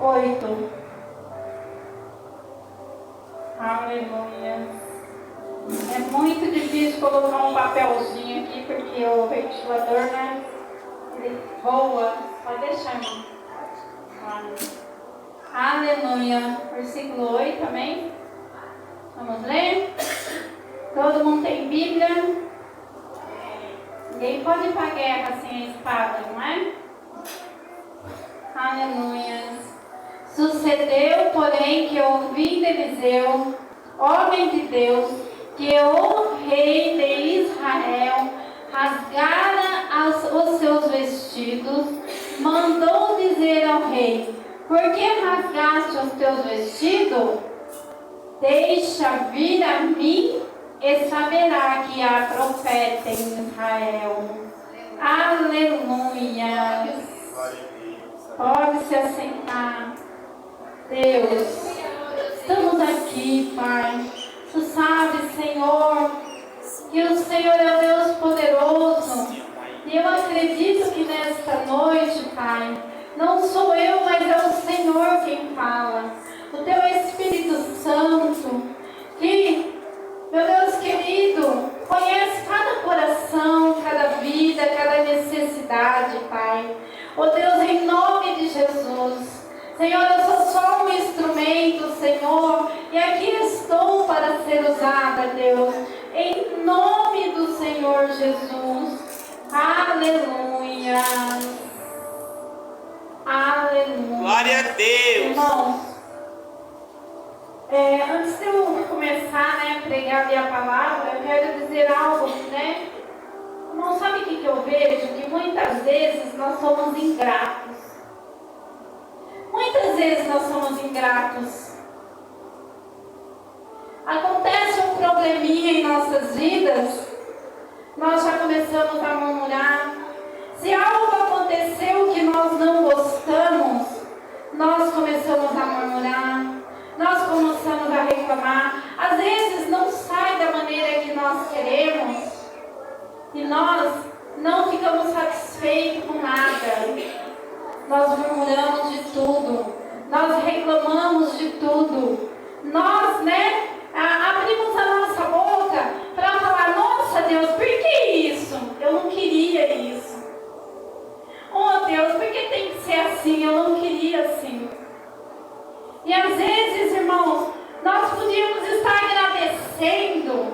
8. Aleluia. É muito difícil colocar um papelzinho aqui, porque o ventilador, né? Ele voa. Pode deixar, irmão. Aleluia. Versículo 8, amém? Vamos ler? Todo mundo tem Bíblia? Ninguém pode ir para a guerra sem a espada, não é? Aleluia. Sucedeu, porém, que ouvindo Eliseu, homem de Deus, que o rei de Israel rasgara os seus vestidos, mandou dizer ao rei: por que rasgaste os teus vestidos? Deixa vir a mim e saberá que há profeta em Israel. Aleluia. Pode se assentar. Deus, estamos aqui, Pai. Tu sabes, Senhor, que o Senhor é o Deus poderoso. E eu acredito que nesta noite, Pai, não sou eu, mas é o Senhor quem fala. O Teu Espírito Santo, que, meu Deus querido, conhece cada coração, cada vida, cada necessidade, Pai. Ó Deus, em nome de Jesus. Senhor, eu sou só um instrumento, Senhor, e aqui estou para ser usada, Deus, em nome do Senhor Jesus. Aleluia. Aleluia. Glória a Deus. Irmãos, antes de eu começar, a pregar a palavra, eu quero dizer algo, Irmão, sabe o que eu vejo? Que muitas vezes nós somos ingratos. Muitas vezes nós somos ingratos. Acontece um probleminha em nossas vidas, nós já começamos a murmurar. Se algo aconteceu que nós não gostamos, nós começamos a murmurar, nós começamos a reclamar. Às vezes não sai da maneira que nós queremos e nós não ficamos satisfeitos com nada. Nós murmuramos de tudo, nós reclamamos de tudo, nós, abrimos a nossa boca para falar: nossa Deus, por que isso? Eu não queria isso. Oh Deus, por que tem que ser assim? Eu não queria assim. E às vezes, irmãos, nós podíamos estar agradecendo,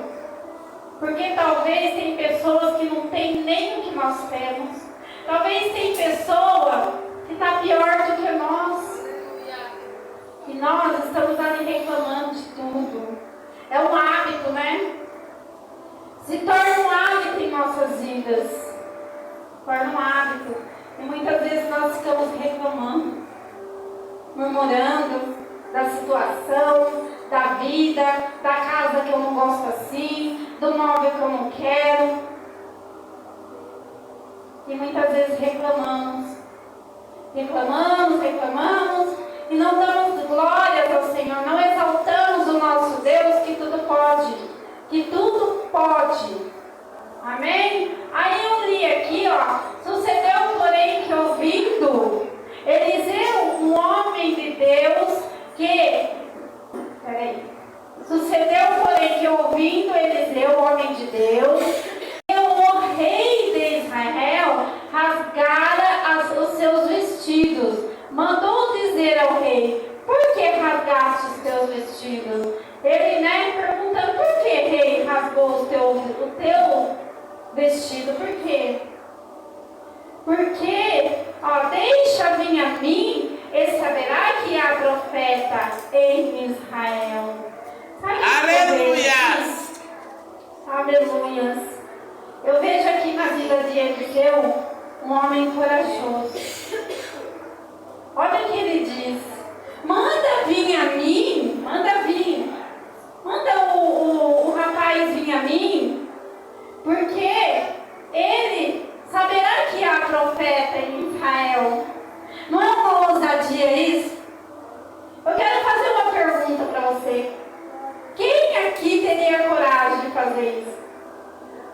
porque talvez tem pessoas que não têm nem o que nós temos. Talvez tem pessoa que está pior do que nós. E nós estamos ali reclamando de tudo. É um hábito, Se torna um hábito em nossas vidas. Torna um hábito. E muitas vezes nós ficamos reclamando, murmurando da situação, da vida, da casa que eu não gosto assim, do móvel que eu não quero. E muitas vezes reclamamos, e não damos glórias ao Senhor, não exaltamos o nosso Deus que tudo pode, amém? Aí eu li aqui, sucedeu, porém, que ouvindo Eliseu, um homem de Deus, sucedeu, porém, que ouvindo Eliseu, homem de Deus, o rei de Israel rasgara os seus vestidos, mandou dizer ao rei: por que rasgaste os teus vestidos? Ele, perguntando: por que, rei, rasgou o teu vestido? Por quê? Porque, deixa vir a mim e saberá que há profeta em Israel. Aleluia! Aleluia. Eu vejo aqui na vida de Eliseu um homem corajoso. Olha o que ele diz: manda vir a mim, manda o rapaz vir a mim, porque ele saberá que há profeta em Israel. Não é uma ousadia isso? Eu quero fazer uma pergunta para você. Quem aqui teria coragem de fazer isso?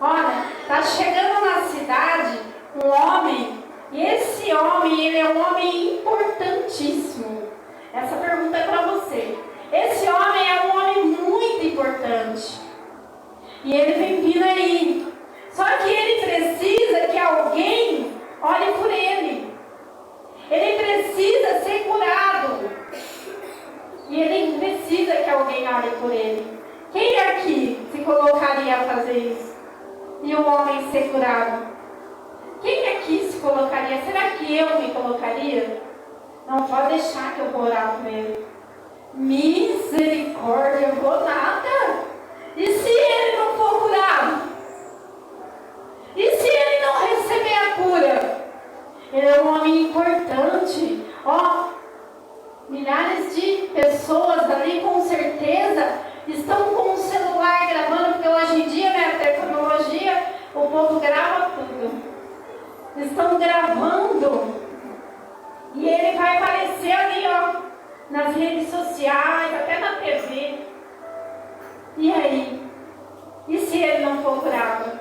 Olha, está chegando na cidade um homem, e esse homem, ele é um homem importantíssimo. Essa pergunta é para você. Esse homem é um homem muito importante. E ele vem vindo aí. Só que ele precisa que alguém olhe por ele. Ele precisa ser curado. E ele precisa que alguém olhe por ele. Quem aqui se colocaria a fazer isso? E o homem ser curado? Quem aqui se colocaria? Será que eu me colocaria? Não pode deixar que eu vou orar por ele. Misericórdia, eu vou nada. E se ele não for curado? E se ele não receber a cura? Ele é um homem importante. Milhares de pessoas ali com certeza estão com o celular gravando, porque hoje em dia, né, a tecnologia, o povo grava tudo. Estão gravando. E ele vai aparecer ali, nas redes sociais, até na TV. E aí? E se ele não for curado?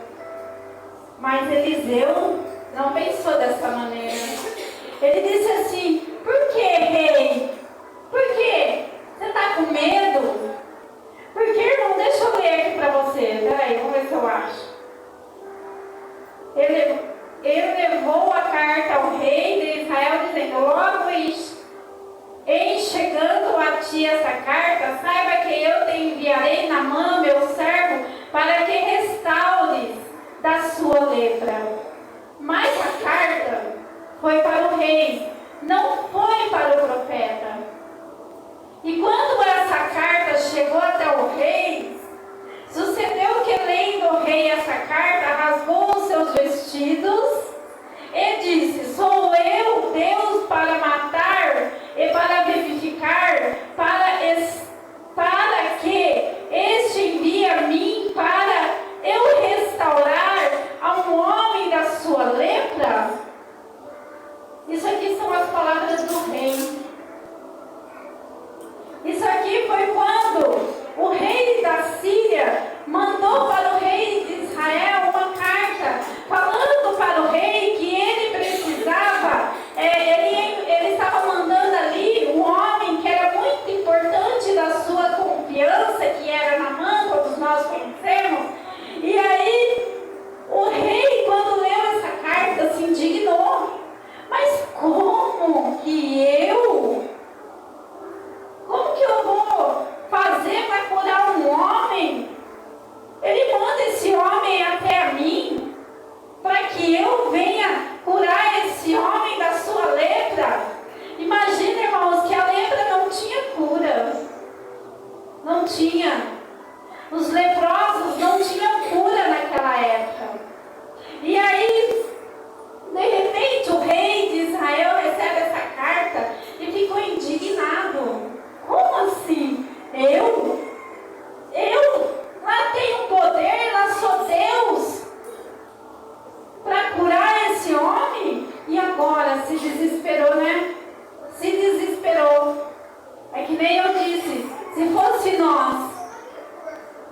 Mas Eliseu não pensou dessa maneira. Ele disse assim: por que, rei? Por quê? Você está com medo? Porque, irmão, deixa eu ler aqui para você. Peraí, vamos ver se eu acho. Ele levou a carta ao rei de Israel, dizendo: logo em chegando a ti essa carta, saiba que eu te enviarei Naamã, meu servo, para que restaures da sua lepra. Mas a carta foi para o rei, não foi para o profeta. E quando essa carta chegou até o rei, sucedeu que, lendo o rei essa carta, rasgou os seus vestidos e disse: sou eu Deus para matar e para vivificar, para que este envie a mim para eu restaurar a um homem da sua lepra? Isso aqui são as palavras do rei. Isso aqui foi quando o rei da Síria mandou para o rei de Israel uma carta, falando para o rei que ele precisava, ele estava mandando ali um homem que era muito importante da sua confiança, que era Naamã, todos nós conhecemos. E aí, o rei, quando leu essa carta, se indignou. Mas como que eu vou fazer para curar um homem? Ele manda esse homem até a mim, para que eu venha curar esse homem da sua lepra. Imagina, irmãos, que a lepra não tinha cura. Não tinha. Os leprosos não tinham cura naquela época. E aí, de repente, o rei de Israel recebe essa carta e ficou indignado. Como assim? Eu lá tenho poder, lá sou Deus para curar esse homem? E agora se desesperou, né? Se desesperou. É que nem eu disse, se fosse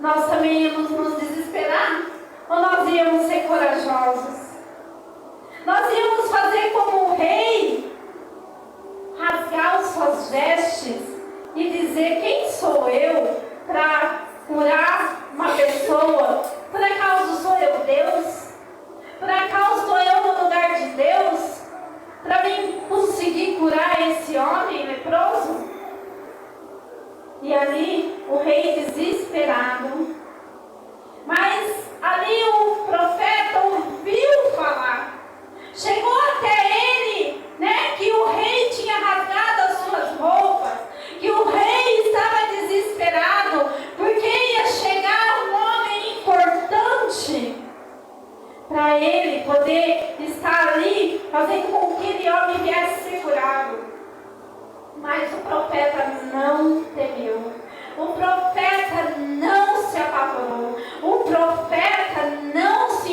nós também íamos nos desesperar? Ou nós íamos ser corajosos? Nós íamos fazer como o rei, rasgar as suas vestes e dizer: quem sou eu para curar uma pessoa? Por acaso sou eu Deus? Por acaso estou eu no lugar de Deus? Para mim conseguir curar esse homem leproso? E ali o rei desesperado. Mas ali o profeta ouviu falar. Chegou até ele, né, que o rei tinha rasgado as suas roupas, que o rei estava desesperado, porque ia chegar um homem importante para ele poder estar ali, fazendo com que aquele homem viesse ser curado. Mas o profeta não temeu. O profeta não se apavorou. O profeta não se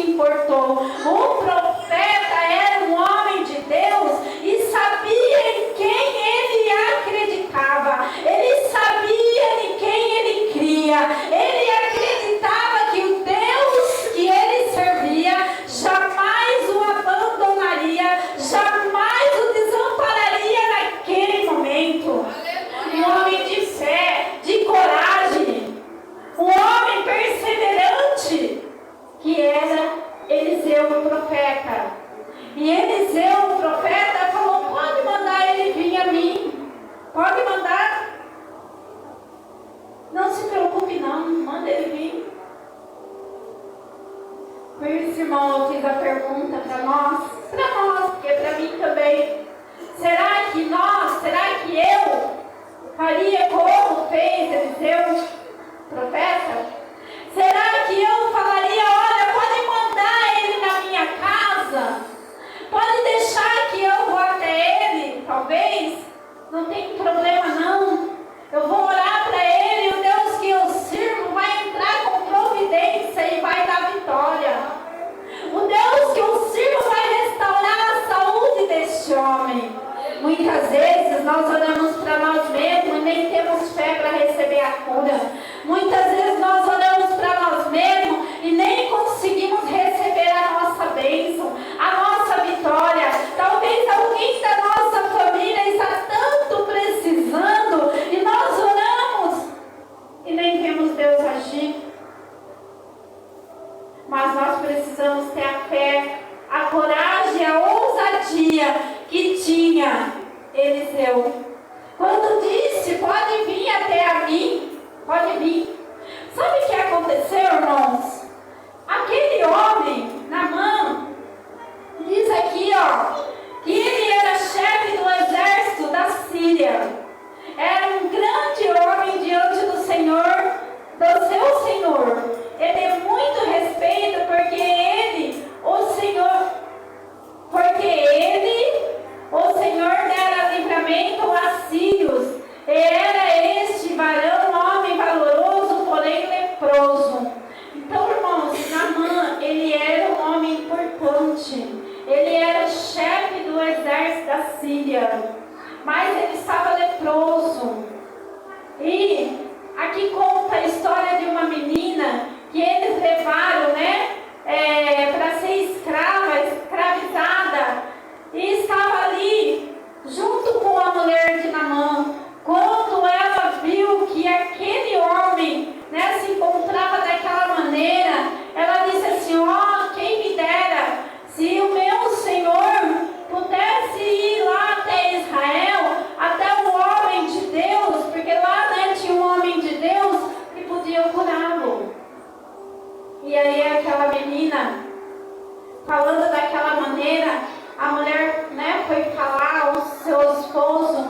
irmão, eu fiz a pergunta para nós, porque para mim também. Será que eu faria como fez Eliseu, profeta? Será que eu falaria, olha, pode mandar ele na minha casa? Pode deixar que eu vou até ele, talvez? Não tem problema não. Eu vou orar para ele, o Deus que eu sirvo vai entrar com providência e vai dar vitória. O Deus que eu sirvo vai restaurar a saúde deste homem. Muitas vezes nós oramos para nós mesmos e nem temos fé para receber a cura. Muitas vezes nós oramos para nós mesmos e nem conseguimos receber a nossa bênção, a nossa vitória. Talvez alguém da nossa família está tanto precisando e nós oramos e nem vemos Deus agir. Mas nós precisamos ter a fé, a coragem, a ousadia que tinha Eliseu. Quando disse, pode vir até a mim, pode vir. Sabe o que aconteceu, irmãos? Aquele homem, Naamã, diz aqui, que ele era chefe do exército da Síria. Era um grande homem diante do Senhor, do seu Senhor. Ele tem muito respeito porque o Senhor dera livramento a sírios. Era este varão um homem valoroso, porém leproso. Então, irmãos, Naamã, ele era um homem importante. Ele era chefe do exército da Síria, mas ele estava leproso. E aqui conta a história de uma menina que eles levaram, para ser escravizada, e estava ali junto com a mulher de Naamã. Quando ela viu que aquele homem, se encontrava daquela maneira, ela disse assim, quem me dera se o meu Senhor pudesse ir lá até Israel, até o homem de Deus, porque lá tinha um homem de Deus que podia curá-lo. E aí aquela menina, falando daquela maneira, a mulher foi falar ao seu esposo.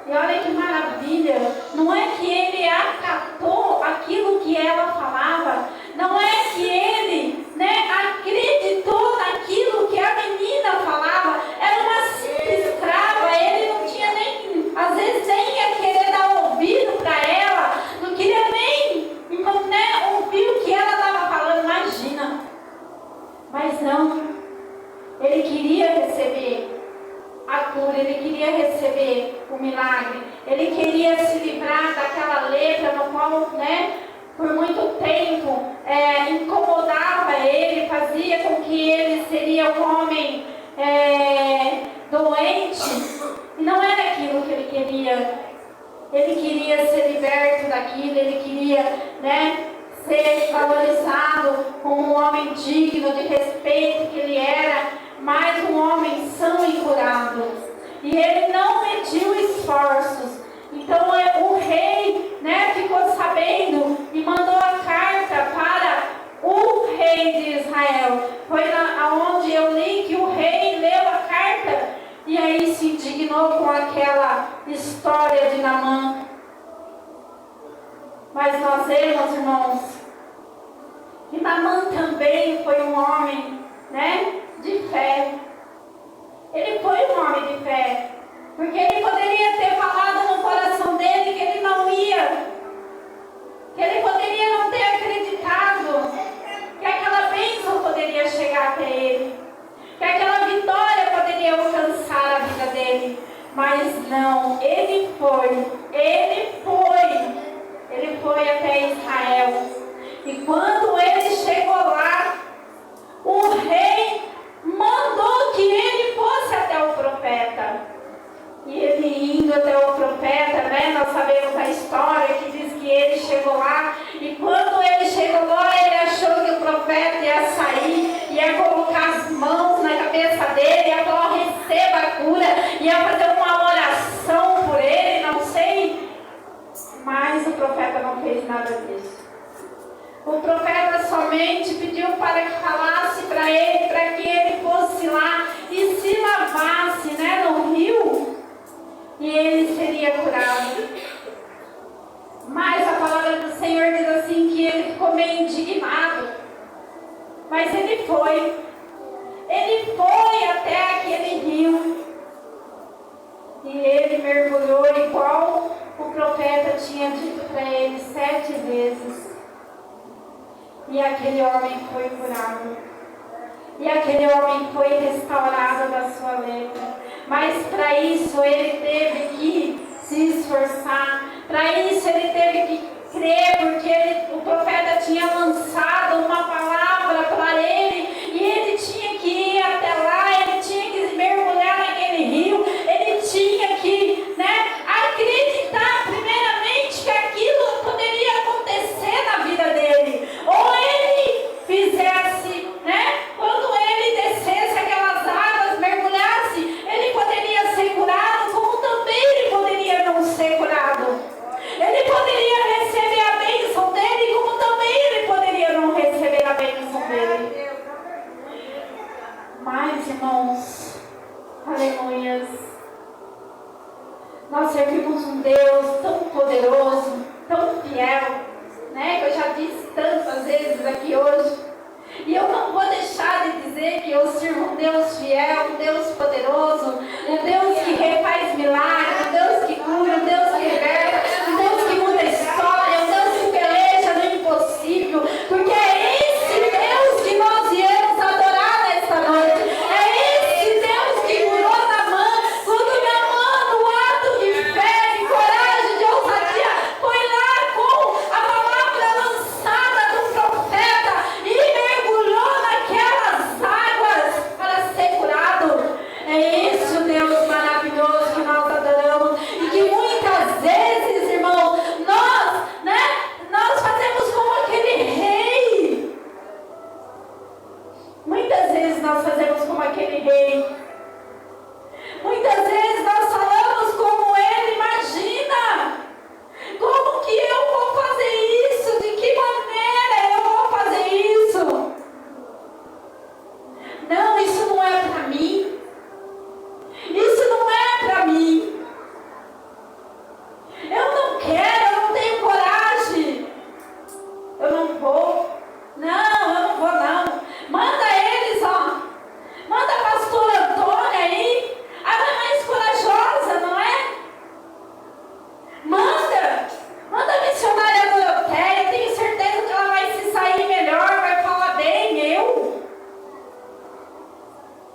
E olha que maravilha, não é que ele acatou aquilo que ela falava, não é que ele acreditou naquilo que a menina falava. Era uma simples escrava, ele não tinha nem, às vezes nem ia querer dar ouvido para ela, não queria nem ouvir o que ela estava falando, imagina. Mas não, ele queria receber a cura, ele queria receber o milagre, ele queria se livrar daquela lepra no qual, por muito tempo incomodava ele, fazia com que ele seria um homem doente. E não era aquilo que ele queria. Ele queria ser liberto daquilo, ele queria ser valorizado como um homem digno de respeito que ele era, mas um homem são e curado. E ele não mediu esforços. Então o rei ficou sabendo e mandou a carta para o rei de Israel. Foi lá onde eu li que o rei leu a carta e aí se indignou com aquela história de Naamã. Mas nós vemos, irmãos, que Naamã também foi um homem de fé. Ele foi um homem de fé, porque ele poderia ter falado no coração dele que ele não ia, que ele poderia não ter acreditado que aquela bênção poderia chegar até ele, que aquela vitória poderia alcançar a vida dele. Mas não, ele foi até Israel. E quando ele chegou lá, o rei mandou que ele fosse até o profeta. E ele indo até o profeta, nós sabemos a história que diz que ele chegou lá. E quando ele chegou lá, ele achou que o profeta ia sair, ia colocar as mãos na cabeça dele, ia falar, receba a cura, ia fazer uma oração por ele, não sei. Mas o profeta não fez nada disso. O profeta somente pediu para que falasse para ele, para que ele fosse lá e se lavasse, né, no rio, e ele seria curado. Mas a palavra do Senhor diz assim que ele ficou meio indignado. Mas ele foi. Ele foi até aquele rio. E ele mergulhou igual o profeta tinha dito para ele 7 vezes. E aquele homem foi curado. E aquele homem foi restaurado da sua lepra. Mas para isso ele teve que se esforçar. Para isso ele teve que crer, porque o profeta tinha lançado uma palavra para ele. E ele tinha que ir até lá, ele tinha que mergulhar naquele rio. Ele tinha que, acreditar primeiramente que aquilo poderia acontecer na vida dele. Ou ele fizesse, quando ele descesse aquelas águas, mergulhasse, ele poderia ser curado, como também ele poderia não ser curado. Ele poderia receber a bênção dele, como também ele poderia não receber a bênção dele. Mas, irmãos, aleluias, nós servimos um Deus tão poderoso, tão fiel, que eu já disse tantas vezes aqui hoje. E eu não vou deixar de dizer que eu sirvo um Deus fiel, um Deus poderoso, um Deus que refaz milagres, um Deus que cura, um Deus que liberta, um Deus que muda a história, um Deus que peleja no impossível, porque é esse Deus que nós viemos adorar nesta noite. É esse Deus que curou Naamã, quando Naamã, no ato de fé, de coragem, de ousadia, foi lá com a palavra lançada do profeta e mergulhou naquelas águas para ser curado. É esse o Deus maravilhoso que nós adoramos e que muitas vezes, irmão, nós fazemos como aquele rei. Muitas vezes nós fazemos como aquele rei. Muitas vezes nós falamos como ele. Imagina, como que eu vou fazer isso? De que maneira eu vou fazer isso? Não, isso não é para mim. Isso não é para mim. Eu não quero, eu não tenho coragem. Eu não vou. Não, eu não vou não. Manda eles, manda a pastora Antônia aí. Ela é mais corajosa, não é? Manda a missionária Doroteia. Eu tenho certeza que ela vai se sair melhor, vai falar bem. Eu?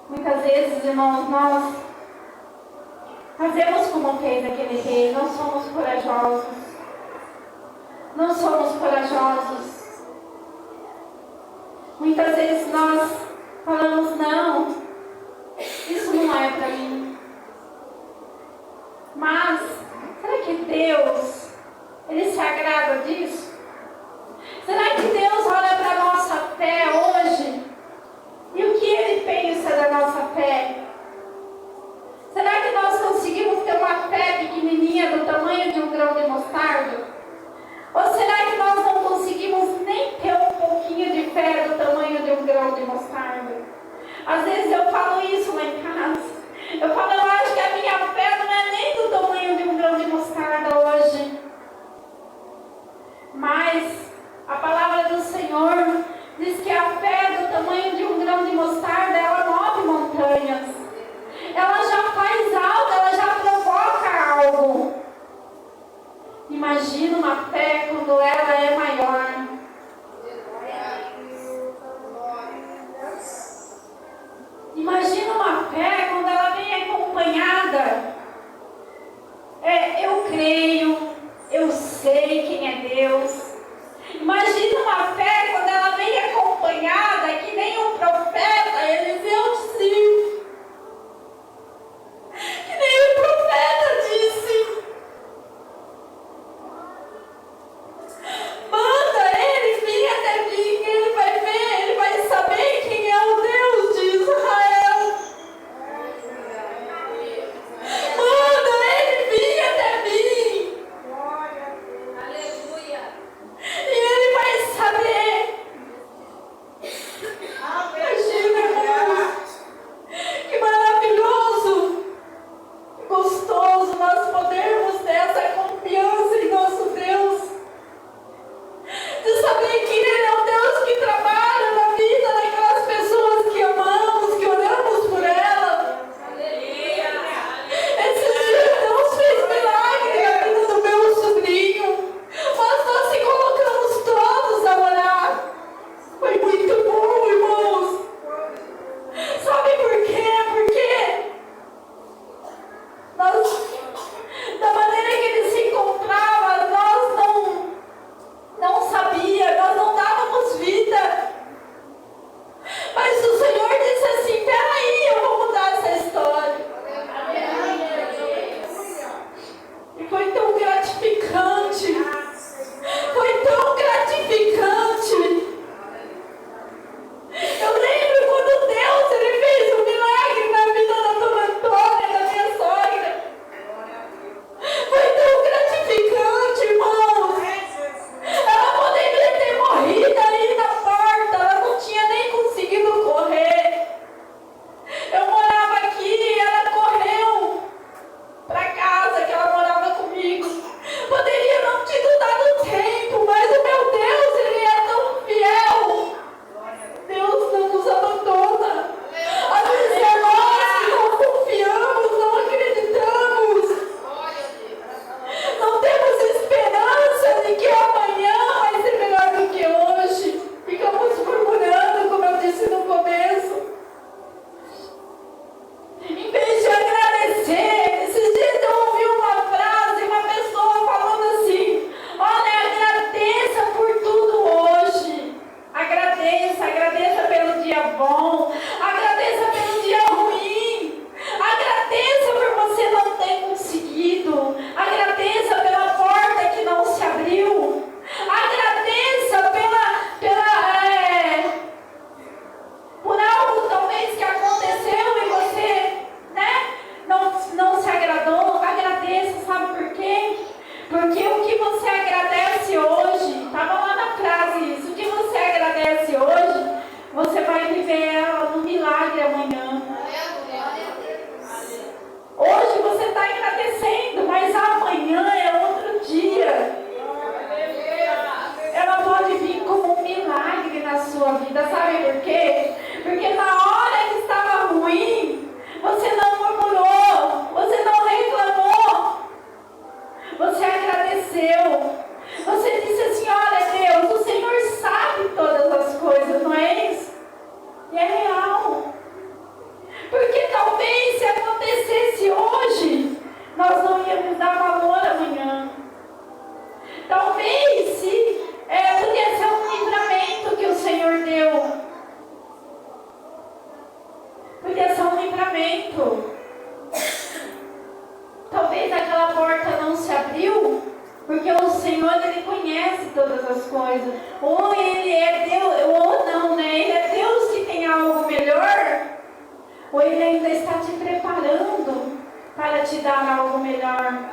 Muitas vezes, irmãos, nós fazemos como fez aquele rei. Não somos corajosos. Não somos corajosos. Muitas vezes nós falamos, não, isso não é para mim. Mas, será que Deus, Ele se agrada disso? Será que Deus olha para a nossa fé hoje? E o que Ele pensa da nossa fé? Será que nós conseguimos ter uma fé pequenininha do tamanho de um grão de mostarda? Ou será que nós não conseguimos nem ter um pouquinho de fé do tamanho de um grão de mostarda? Às vezes eu falo isso lá em casa. Eu acho que a minha fé não é nem do tamanho de um grão de mostarda hoje. Mas a palavra do Senhor diz que a fé do tamanho de um grão de mostarda, ela move montanhas. Ela já faz algo, ela já provoca algo. Imagina uma fé quando ela é maior. Imagina uma fé quando ela vem acompanhada. Eu creio, eu sei quem é Deus. Imagina uma fé quando ela vem acompanhada, que nem o profeta Eliseu disse. Que nem o profeta disse. Manda ele vir até mim, que ele vai ver, ele vai saber quem é o Deus de Israel. Manda ele vir até mim. porta não se abriu, porque o Senhor, Ele conhece todas as coisas. Ou Ele é Deus, ou não, né? Ele é Deus que tem algo melhor, ou Ele ainda está te preparando para te dar algo melhor.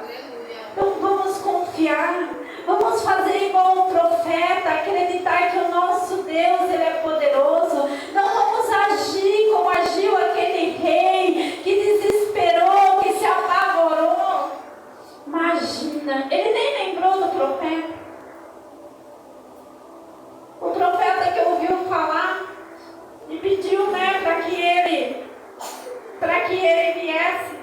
Então vamos confiar, vamos fazer igual um profeta, acreditar que o nosso Deus, Ele é poderoso. Não vamos agir como agiu aquele rei que desesperou, que se apavorou. Imagina, ele nem lembrou do profeta. O profeta que ouviu falar e pediu, né, para que ele viesse,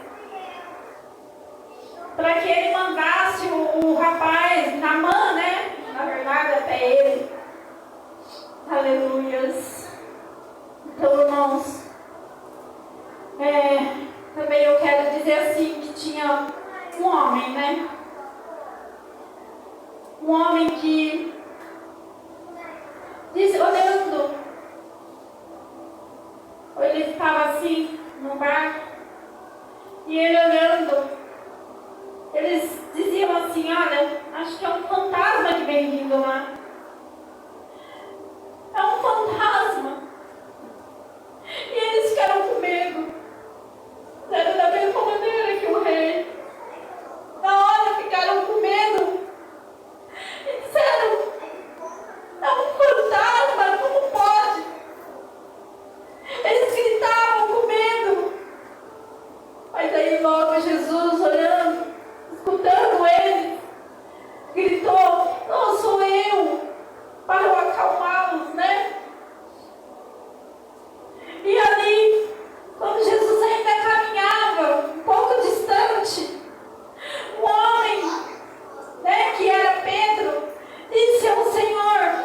para que ele mandasse o rapaz, Naamã, né? Na verdade, até ele. Aleluias. Então, irmãos, também eu quero dizer assim, que tinha um homem, né? Um homem que disse, olhando, ele estava assim, no barco, e ele olhando, eles diziam assim, olha, acho que é um fantasma que vem vindo lá. É um fantasma. E eles ficaram com medo. Era da mesma maneira que o rei. Na hora ficaram com medo. E disseram, é um fantasma, como pode? Eles gritavam com medo. Mas aí logo Jesus, olhando, escutando eles, gritou, não sou eu, para acalmá-los, né? E ali, quando Jesus ainda caminhava um pouco distante, um homem, né, que era Pedro, disse ao Senhor,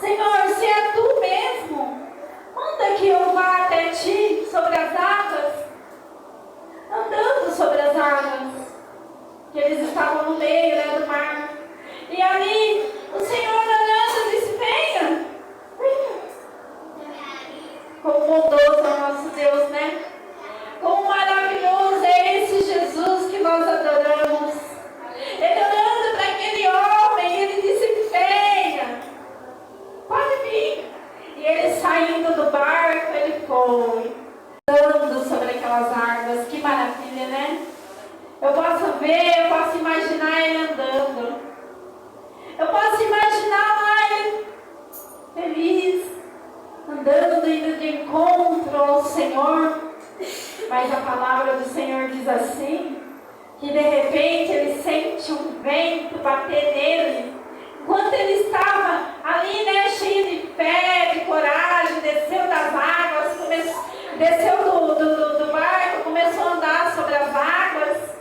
Senhor, se é tu mesmo, manda que eu vá até ti sobre as águas, andando sobre as águas. Que eles estavam no meio, né, do mar. E ali, o Senhor olhando disse, venha, venha. Como bondoso é o nosso Deus, né? Como maravilhoso é esse Jesus que nós adoramos. Ele olhando para aquele homem, ele disse, venha, pode vir. E ele saindo do barco, ele foi, andando sobre aquelas águas. Que maravilha, né? Eu posso ver, eu posso imaginar ele andando. Eu posso imaginar lá ele feliz, andando, indo de encontro ao Senhor. Mas a palavra do Senhor diz assim, que de repente ele sente um vento bater nele. Enquanto ele estava ali, né, cheio de fé, de coragem, desceu das águas, desceu do barco, começou a andar sobre as águas.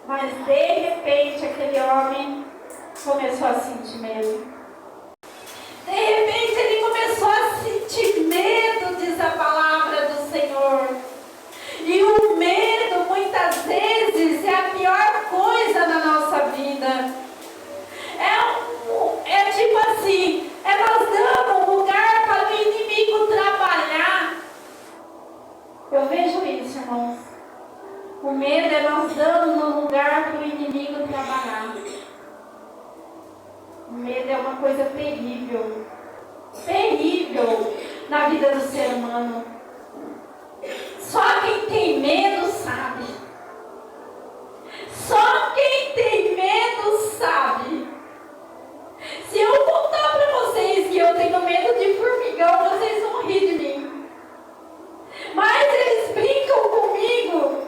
Mas de repente aquele homem começou a sentir medo. De repente ele começou a sentir medo, diz a palavra do Senhor. E o medo muitas vezes é a pior coisa na nossa vida. É tipo assim, nós damos um lugar para o inimigo trabalhar. Eu vejo isso, irmãos. O medo é nós dando um lugar para o inimigo trabalhar. O medo é uma coisa terrível. Terrível na vida do ser humano. Só quem tem medo sabe. Só quem tem medo sabe. Se eu contar para vocês que eu tenho medo de formigão, vocês vão rir de mim. Mas eles brincam comigo.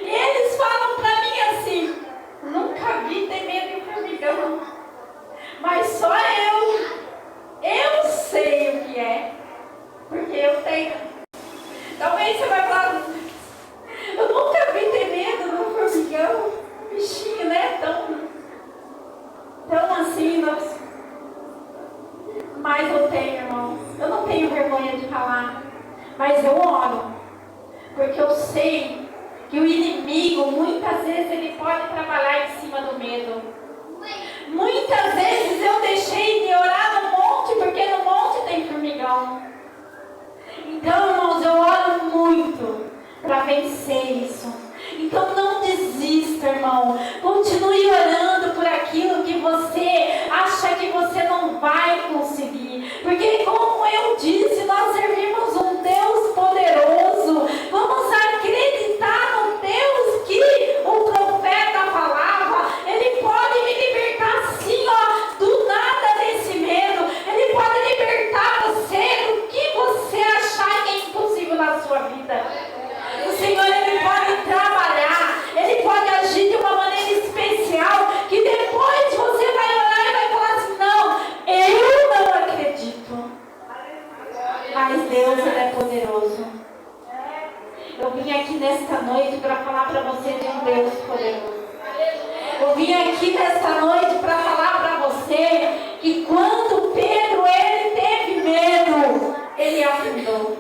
E eles falam para mim assim, nunca vi ter medo de formigão. Mas só eu sei o que é. Porque eu tenho. Talvez você vai falar, eu nunca vi ter medo de um formigão. Bichinho, né? Tão assim, nossa. Mas eu tenho, irmãos. Eu não tenho vergonha de falar. Mas eu oro. Porque eu sei que o inimigo, muitas vezes, ele pode trabalhar em cima do medo. Muitas vezes eu deixei de orar no monte, porque no monte tem formigão. Então, irmãos, eu oro muito para vencer isso. Então não desista, sermão. Continue orando por aquilo que você acha que você não vai conseguir. Porque, como eu disse, nós servimos um Deus poderoso. Vamos acreditar no Deus que o profeta falava. Ele pode me libertar assim, ó, do nada desse medo. Ele pode libertar você do que você achar que é impossível na sua vida. O Senhor, Ele pode trabalhar, Ele pode agir de uma maneira especial, que depois você vai orar e vai falar assim: não, eu não acredito. Mas Deus, Ele é poderoso. Eu vim aqui nesta noite para falar para você de um Deus poderoso. Eu vim aqui nesta noite para falar para você que quando Pedro, ele teve medo, ele afundou.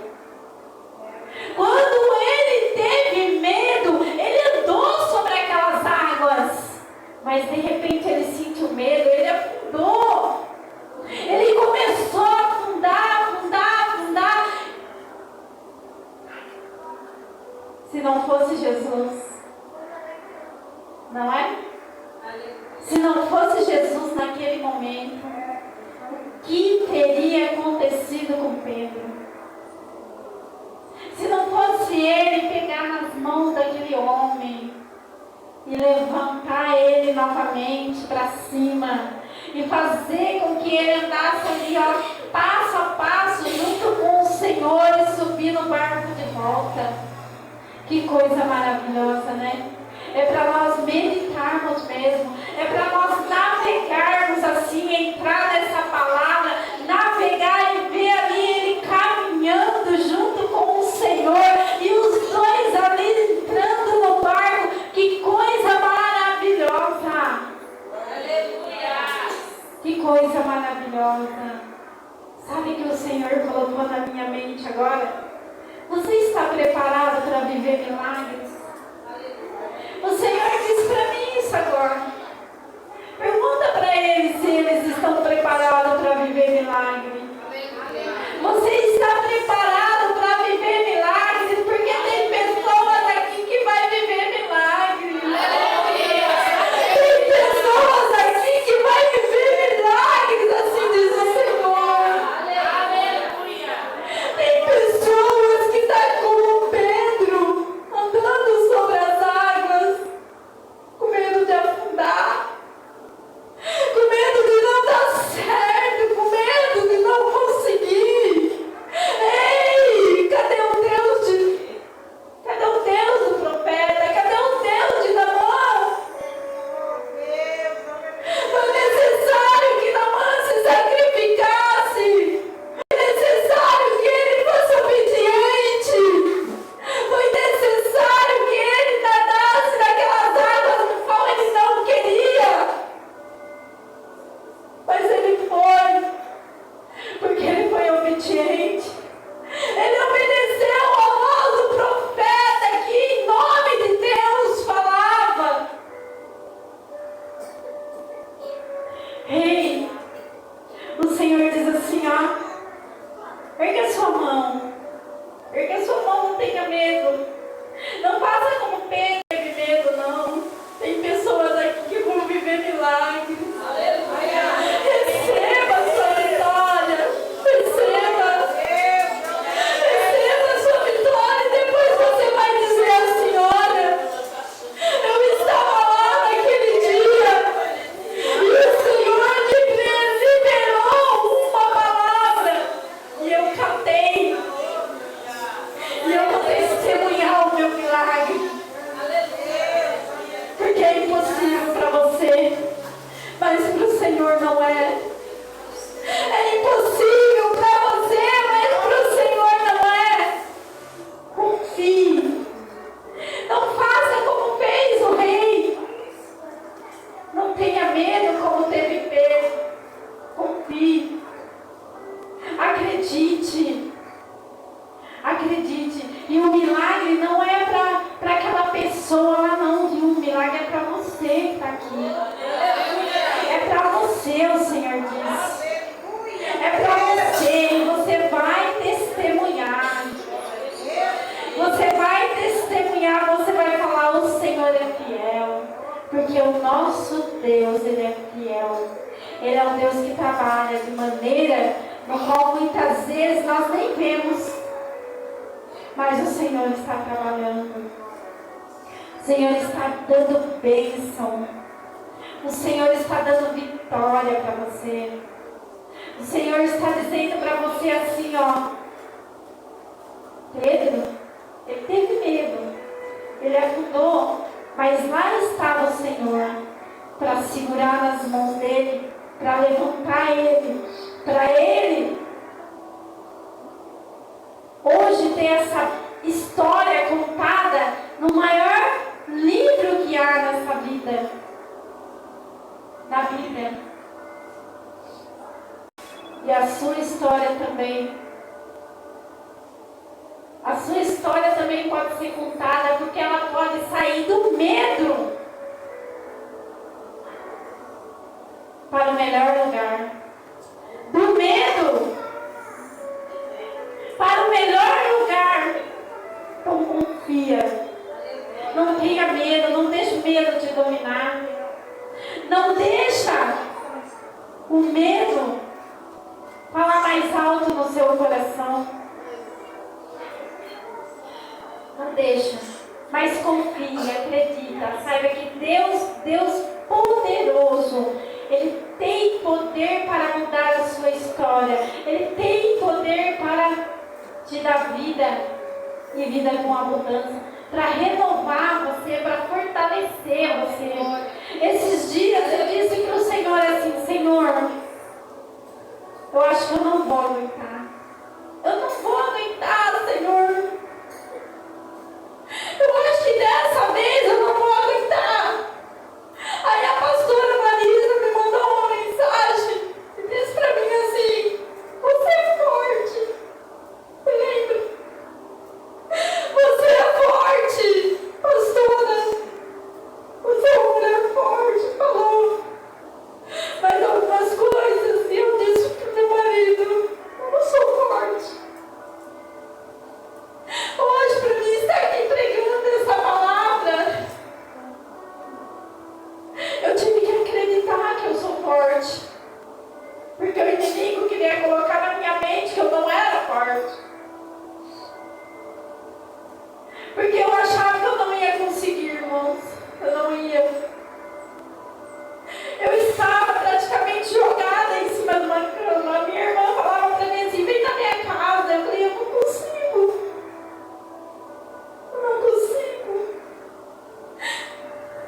Quando ele teve medo, ele andou sobre aquelas águas. Mas de repente ele sentiu medo, ele afundou. Ele começou a afundar, afundar, afundar. Se não fosse Jesus, não é? Se não fosse Jesus naquele momento, o que teria acontecido com Pedro? Se não fosse ele pegar nas mãos daquele homem e levantar ele novamente para cima e fazer com que ele andasse ali, ó, passo a passo junto com o Senhor e subir no barco de volta. Que coisa maravilhosa, né? É para nós meditarmos mesmo, é para nós navegarmos assim, entrar nessa palavra, navegar e ver ali ele caminhando junto com o Senhor e os dois ali entrando no barco. Que coisa maravilhosa! Aleluia! Que coisa maravilhosa! Sabe o que o Senhor colocou na minha mente agora? Você está preparado para viver milagres? O Senhor disse para mim isso agora. Pergunta para eles se eles estão preparados para viver milagre. Você está preparado para viver milagres? Porque tem pessoas aqui que vai viver milagres. Tem pessoas aqui que vai viver milagres, assim diz o Senhor. Tem pessoas que estão como Pedro, andando sobre as águas, com medo de afundar, com medo de não dar certo, com medo de não conseguir. Ei, cadê o Deus do profeta? Cadê o Deus de Naamã? Foi necessário que Naamã se sacrificasse. Foi necessário que ele fosse obediente. Foi necessário que ele nadasse naquelas águas no qual ele não queria. Mas ele foi, porque ele foi obediente. Ele obedeceu a voz do profeta que em nome de Deus falava. Ei, o Senhor diz assim, ó, erga sua mão, não tenha medo. Não faça como Pedro teve medo, não. Tem pessoas aqui que vão viver milagres. Receba a sua vitória. Receba a sua vitória. E depois você vai dizer assim: olha, eu estava lá naquele dia e o Senhor me liberou uma palavra e eu catei. E eu vou testemunhar o meu milagre. Porque é impossível para você, mas para o Senhor não é. É impossível para você, mas para o Senhor não é. Confie. Não faça como fez o rei. Não tenha medo como teve Pedro. Confie. Acredite. Acredite. E o milagre não é para aquela pessoa lá não, viu? O milagre é para você que está aqui. É para você, o Senhor diz. É para você. E você vai testemunhar. Você vai testemunhar, você vai falar: o Senhor é fiel. Porque o nosso Deus, Ele é fiel. Ele é um Deus que trabalha de maneira no qual muitas vezes nós nem vemos. Mas o Senhor está trabalhando. O Senhor está dando bênção. O Senhor está dando vitória para você. O Senhor está dizendo para você assim, ó. Pedro, ele teve medo. Ele afundou. Mas lá estava o Senhor para segurar nas mãos dele, para levantar ele, para ele hoje ter essa história contada no maior livro que há nessa vida, na Bíblia. E a sua história também. A sua história também pode ser contada, porque ela pode sair do medo para o melhor lugar. Do medo para o melhor lugar. Então confia. Não tenha medo, não deixe o medo te dominar. Não deixa o medo falar mais alto no seu coração. Não deixa, mas confia, acredita, saiba que Deus poderoso, Ele tem poder para mudar a sua história, Ele tem poder para te dar vida e vida com abundância, para renovar você, para fortalecer você. Esses dias eu disse para o Senhor assim, Senhor, eu acho que eu não vou aguentar. Eu não vou aguentar, Senhor. Eu acho que dessa vez eu não vou aguentar. Aí a pastora Marisa me mandou uma mensagem e disse pra mim assim, você é forte. Você lembra? Você é forte, pastora. Você é uma mulher forte, falou. Mas algumas coisas eu disse pro meu marido, eu não sou forte. Hoje, para mim estar aqui pregando essa palavra, eu tive que acreditar que eu sou forte. Porque o inimigo queria colocar na minha mente que eu não era forte. Porque eu achava que eu não ia conseguir, irmãos. Eu não ia. Eu estava praticamente jogada em cima de uma cama. Minha irmã falava para mim assim, vem na minha casa. Eu falei, eu não consigo. Não consigo.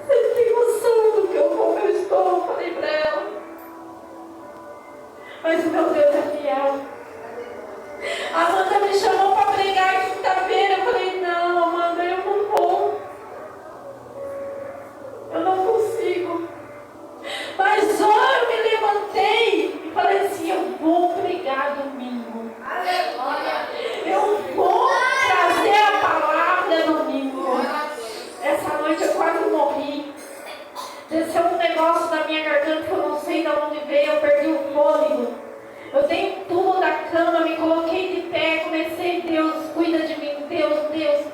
Você não tem noção do que como eu estou, eu falei para ela. Mas o meu Deus é fiel. A Amanda me chamou para pregar quinta-feira. Eu falei, não, Amanda, eu não vou. Eu não consigo. Mas hoje eu me levantei e falei assim, eu vou pregar domingo. Eu vou trazer a palavra domingo. Essa noite eu quase morri. Desceu um negócio na minha garganta que eu não sei de onde veio, eu perdi o fôlego. Eu dei um pulo da cama, me coloquei de pé, comecei, Deus, cuida de mim, Deus, Deus.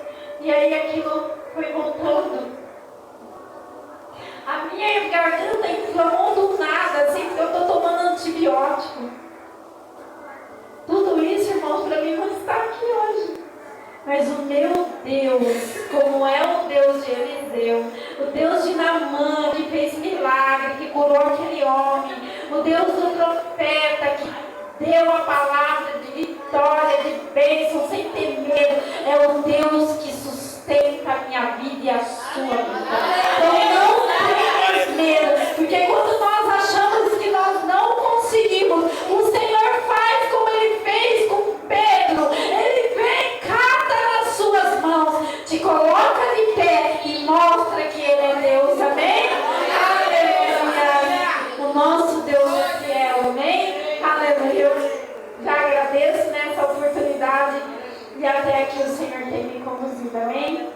E aí aquilo foi voltando. A minha garganta inflamou do nada, assim, porque eu estou tomando antibiótico. Tudo isso, irmãos, para mim não está aqui hoje. Mas o meu Deus, como é o Deus de Eliseu, o Deus de Naamã, que fez milagre, que curou aquele homem, o Deus do profeta, que deu a palavra de vitória, de bênção, sem ter medo, é o Deus que sustenta a minha vida e a sua vida. Então não tenha medo, porque quando nós achamos que nós não conseguimos, o Senhor faz como Ele fez com Pedro. Ele vem, cata nas suas mãos, te coloca de pé e mostra que Ele é Deus, amém? Aleluia! O nosso Deus é fiel, amém? Aleluia! Eu já agradeço nessa oportunidade e até aqui o Senhor tem me conduzido, amém?